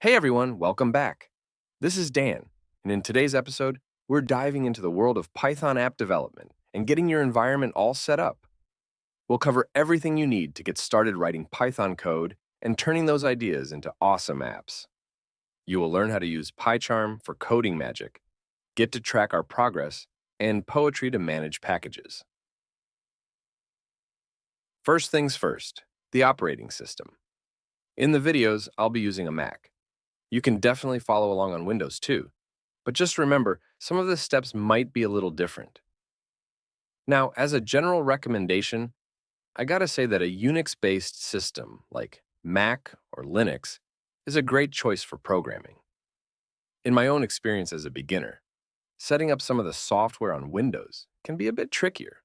Hey everyone, welcome back. This is Dan, and in today's episode, we're diving into the world of Python app development and getting your environment all set up. We'll cover everything you need to get started writing Python code and turning those ideas into awesome apps. You will learn how to use PyCharm for coding magic, get to track our progress, and Poetry to manage packages. First things first, the operating system. In the videos, I'll be using a Mac. You can definitely follow along on Windows too, but just remember, some of the steps might be a little different. Now, as a general recommendation, I gotta say that a Unix-based system like Mac or Linux is a great choice for programming. In my own experience as a beginner, setting up some of the software on Windows can be a bit trickier.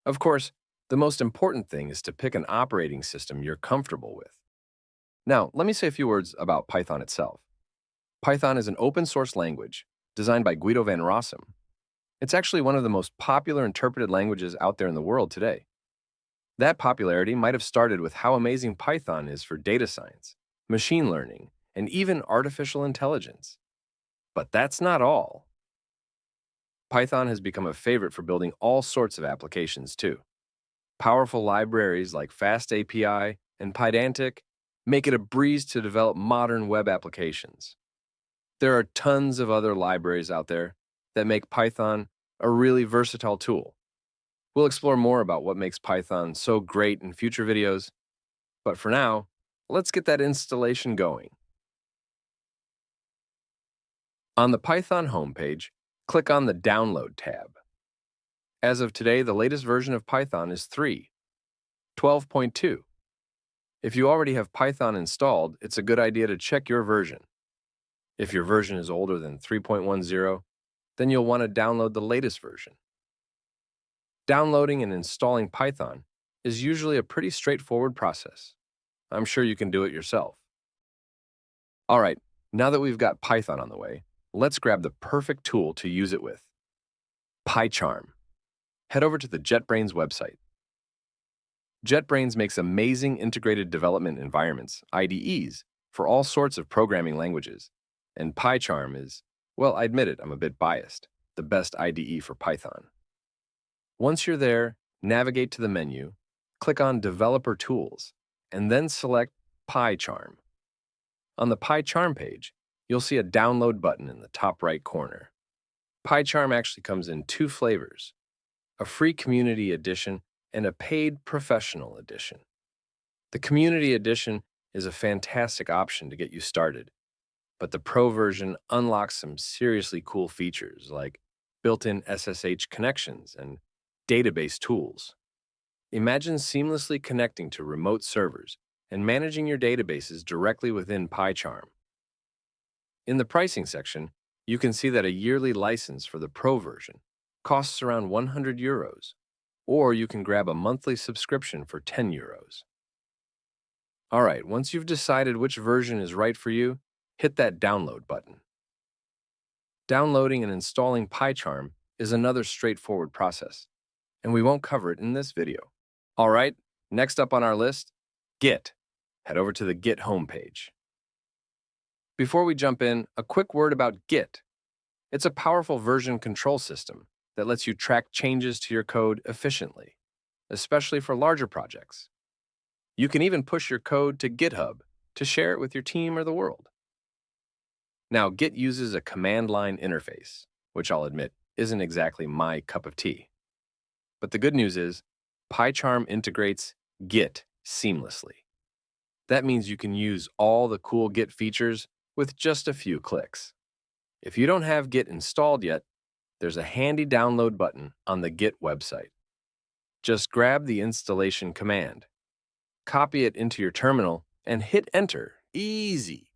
Of course, the most important thing is to pick an operating system you're comfortable with. Now, let me say a few words about Python itself. Python is an open source language designed by Guido van Rossum. It's actually one of the most popular interpreted languages out there in the world today. That popularity might have started with how amazing Python is for data science, machine learning, and even artificial intelligence. But that's not all. Python has become a favorite for building all sorts of applications too. Powerful libraries like FastAPI and Pydantic make it a breeze to develop modern web applications. There are tons of other libraries out there that make Python a really versatile tool. We'll explore more about what makes Python so great in future videos, but for now, let's get that installation going. On the Python homepage, click on the Download tab. As of today, the latest version of Python is 3.12.2. If you already have Python installed, it's a good idea to check your version. If your version is older than 3.10, then you'll want to download the latest version. Downloading and installing Python is usually a pretty straightforward process. I'm sure you can do it yourself. All right, now that we've got Python on the way, let's grab the perfect tool to use it with. PyCharm. Head over to the JetBrains website. JetBrains makes amazing integrated development environments, IDEs, for all sorts of programming languages. And PyCharm is, well, I admit it, I'm a bit biased, the best IDE for Python. Once you're there, navigate to the menu, click on Developer Tools, and then select PyCharm. On the PyCharm page, you'll see a download button in the top right corner. PyCharm actually comes in two flavors, a free community edition and a paid professional edition. The community edition is a fantastic option to get you started, but the pro version unlocks some seriously cool features like built-in SSH connections and database tools. Imagine seamlessly connecting to remote servers and managing your databases directly within PyCharm. In the pricing section, you can see that a yearly license for the pro version costs around 100 euros, or you can grab a monthly subscription for 10 euros. All right, once you've decided which version is right for you, hit that download button. Downloading and installing PyCharm is another straightforward process, and we won't cover it in this video. All right, next up on our list, Git. Head over to the Git homepage. Before we jump in, a quick word about Git. It's a powerful version control system that lets you track changes to your code efficiently, especially for larger projects. You can even push your code to GitHub to share it with your team or the world. Now, Git uses a command line interface, which I'll admit isn't exactly my cup of tea. But the good news is, PyCharm integrates Git seamlessly. That means you can use all the cool Git features with just a few clicks. If you don't have Git installed yet, there's a handy download button on the Git website. Just grab the installation command, copy it into your terminal, and hit enter. Easy.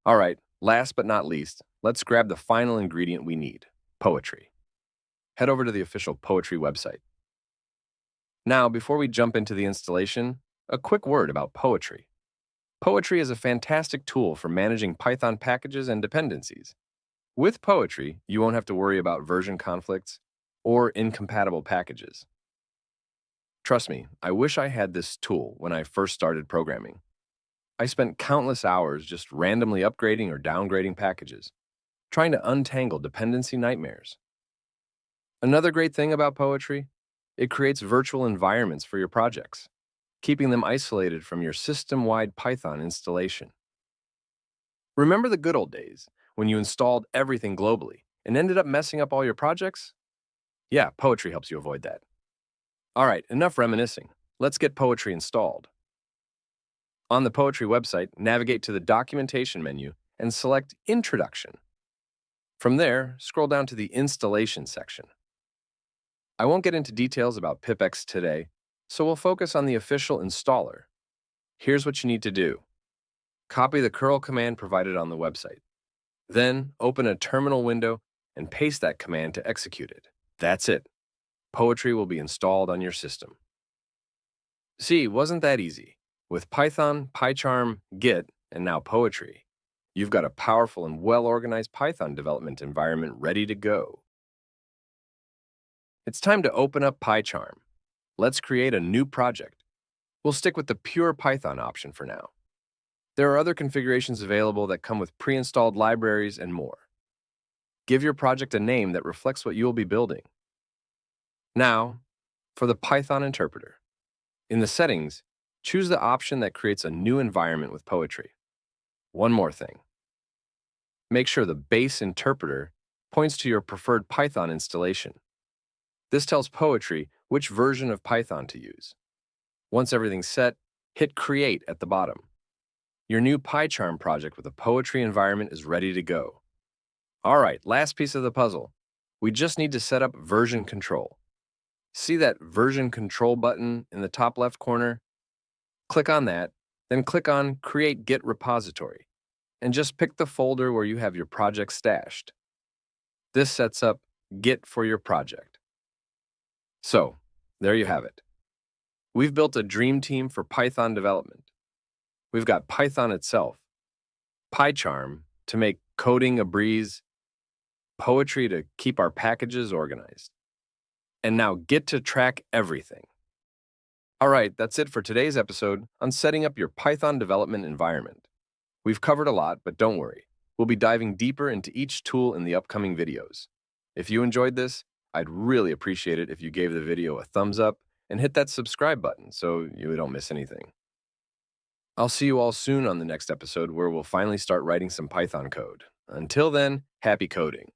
All right, last but not least, let's grab the final ingredient we need, poetry. Head over to the official Poetry website. Now, before we jump into the installation, a quick word about Poetry. Poetry is a fantastic tool for managing Python packages and dependencies. With Poetry, you won't have to worry about version conflicts or incompatible packages. Trust me, I wish I had this tool when I first started programming. I spent countless hours just randomly upgrading or downgrading packages, trying to untangle dependency nightmares. Another great thing about Poetry, it creates virtual environments for your projects, keeping them isolated from your system-wide Python installation. Remember the good old days when you installed everything globally and ended up messing up all your projects? Yeah, Poetry helps you avoid that. All right, enough reminiscing. Let's get Poetry installed. On the Poetry website, navigate to the Documentation menu and select Introduction. From there, scroll down to the Installation section. I won't get into details about pipx today, so we'll focus on the official installer. Here's what you need to do. Copy the curl command provided on the website. Then, open a terminal window and paste that command to execute it. That's it. Poetry will be installed on your system. See, wasn't that easy? With Python, PyCharm, Git, and now Poetry, you've got a powerful and well-organized Python development environment ready to go. It's time to open up PyCharm. Let's create a new project. We'll stick with the pure Python option for now. There are other configurations available that come with pre-installed libraries and more. Give your project a name that reflects what you'll be building. Now, for the Python interpreter. In the settings, choose the option that creates a new environment with Poetry. One more thing. Make sure the base interpreter points to your preferred Python installation. This tells Poetry which version of Python to use. Once everything's set, hit Create at the bottom. Your new PyCharm project with a Poetry environment is ready to go. All right, last piece of the puzzle. We just need to set up version control. See that version control button in the top left corner? Click on that, then click on Create Git Repository, and just pick the folder where you have your project stashed. This sets up Git for your project. So, there you have it. We've built a dream team for Python development. We've got Python itself, PyCharm to make coding a breeze, Poetry to keep our packages organized, and now Git to track everything. All right, that's it for today's episode on setting up your Python development environment. We've covered a lot, but don't worry. We'll be diving deeper into each tool in the upcoming videos. If you enjoyed this, I'd really appreciate it if you gave the video a thumbs up and hit that subscribe button so you don't miss anything. I'll see you all soon on the next episode where we'll finally start writing some Python code. Until then, happy coding.